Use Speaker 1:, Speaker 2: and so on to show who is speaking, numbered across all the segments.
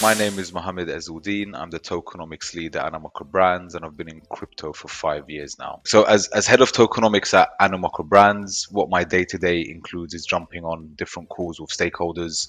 Speaker 1: My name is Mohamed Ezeldin. I'm the Tokenomics lead at Animoca Brands, and I've been in crypto for 5 years now. So as head of Tokenomics at Animoca Brands, what my day-to-day includes is jumping on different calls with stakeholders,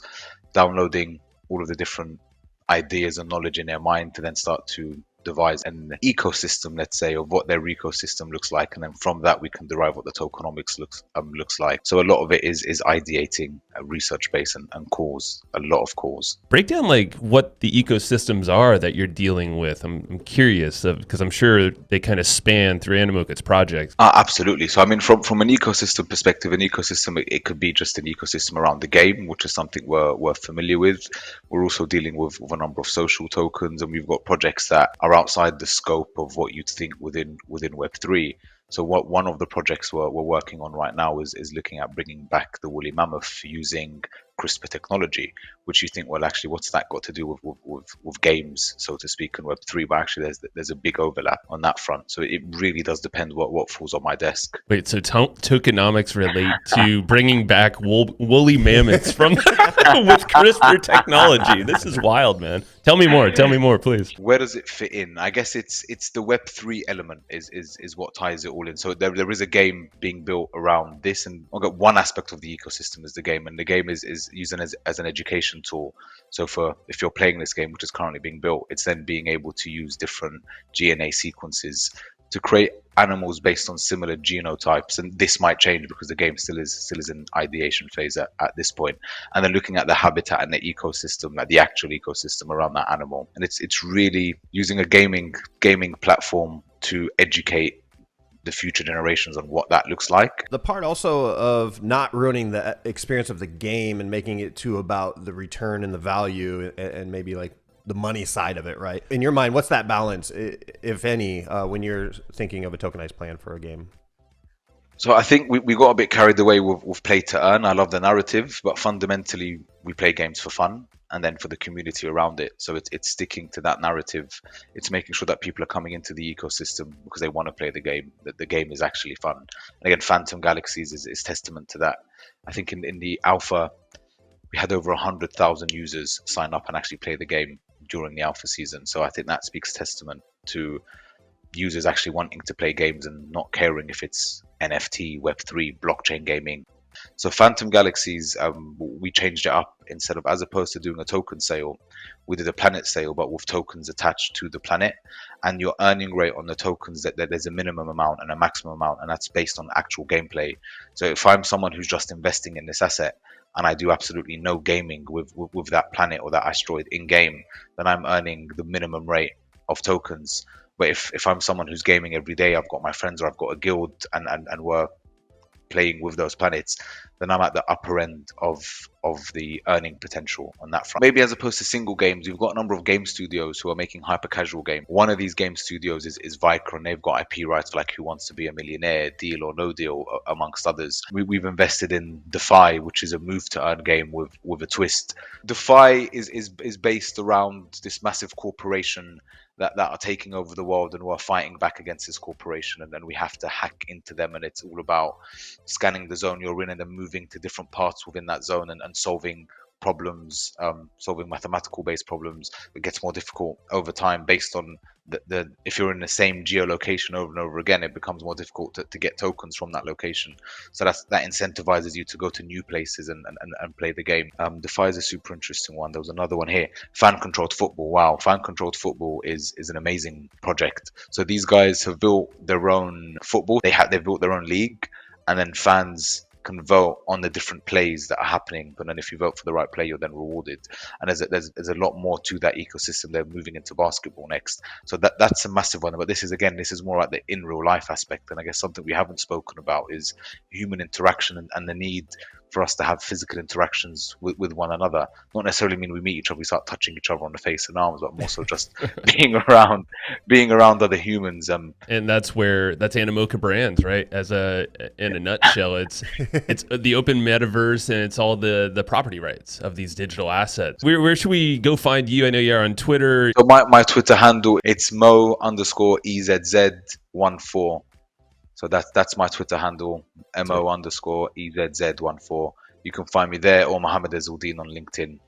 Speaker 1: downloading all of the different ideas and knowledge in their mind to then start to devise an ecosystem, let's say, of what their ecosystem looks like, and then from that we can derive what the tokenomics looks like. So a lot of it is ideating, research based, and calls, a lot of calls.
Speaker 2: Break down like what the ecosystems are that you're dealing with. I'm curious because I'm sure they kind of span through Animoca's projects.
Speaker 1: Absolutely. So I mean, from an ecosystem perspective, an ecosystem, it could be just an ecosystem around the game, which is something we're familiar with. We're also dealing with a number of social tokens, and we've got projects that are outside the scope of what you'd think within Web3. So one of the projects we're working on right now is looking at bringing back the woolly mammoth using CRISPR technology, which you think, well, actually, what's that got to do with games, so to speak, in Web3? But actually, there's a big overlap on that front. So it really does depend what falls on my desk.
Speaker 2: Wait, so tokenomics relate to bringing back woolly mammoths from with CRISPR technology? This is wild, man. Tell me more, please.
Speaker 1: Where does it fit in? I guess it's the Web3 element is what ties it all in. So there is a game being built around this, and I've got one aspect of the ecosystem is the game, and the game is using as an education tool. So if you're playing this game, which is currently being built, it's then being able to use different GNA sequences to create animals based on similar genotypes, and this might change because the game still is in ideation phase at this point. And then looking at the habitat and the ecosystem, like the actual ecosystem around that animal, and it's really using a gaming platform to educate the future generations on what that looks like.
Speaker 3: The part also of not ruining the experience of the game and making it too about the return and the value and maybe like the money side of it, right? In your mind, what's that balance, if any, when you're thinking of a tokenized plan for a game?
Speaker 1: So I think we got a bit carried away with play to earn. I love the narrative, but fundamentally we play games for fun and then for the community around it. So it's sticking to that narrative. It's making sure that people are coming into the ecosystem because they want to play the game, that the game is actually fun. And again, Phantom Galaxies is testament to that. I think in the alpha, we had over 100,000 users sign up and actually play the game during the alpha season. So I think that speaks testament to users actually wanting to play games and not caring if it's NFT, Web3, blockchain gaming. So Phantom Galaxies, we changed it up. Instead of, as opposed to doing a token sale, we did a planet sale, but with tokens attached to the planet. And your earning rate on the tokens, that there's a minimum amount and a maximum amount, and that's based on actual gameplay. So if I'm someone who's just investing in this asset and I do absolutely no gaming with that planet or that asteroid in game, then I'm earning the minimum rate of tokens. But if I'm someone who's gaming every day, I've got my friends or I've got a guild and we're playing with those planets, then I'm at the upper end of the earning potential on that front. Maybe as opposed to single games, you've got a number of game studios who are making hyper casual games. One of these game studios is Viker, and they've got IP rights like Who Wants to Be a Millionaire, Deal or No Deal, amongst others. We've invested in Defy, which is a move to earn game with a twist. Defy is based around this massive corporation that are taking over the world, and we're fighting back against this corporation, and then we have to hack into them, and it's all about scanning the zone you're in and then moving to different parts within that zone and solving problems, solving mathematical based problems. It gets more difficult over time based on the if you're in the same geolocation over and over again, it becomes more difficult to get tokens from that location. So that incentivizes you to go to new places and play the game. Defy is a super interesting one. There was another one here, fan controlled football. Wow, fan controlled football is an amazing project. So these guys have built their own football. They've built their own league, and then fans can vote on the different plays that are happening, but then if you vote for the right play, you're then rewarded. And there's a lot more to that ecosystem. They're moving into basketball next, so that's a massive one. But this is more like the in real life aspect, and I guess something we haven't spoken about is human interaction and the need for us to have physical interactions with one another. Not necessarily mean we meet each other, we start touching each other on the face and arms, but more so just being around other humans.
Speaker 2: And that's Animoca Brands, right? In a nutshell, it's the open metaverse, and it's all the property rights of these digital assets. Where should we go find you? I know you're on Twitter.
Speaker 1: So my Twitter handle, it's Moe_EZZ14. So that's my Twitter handle, Mo_EZZ14. You can find me there, or Mohamed Ezeldin on LinkedIn.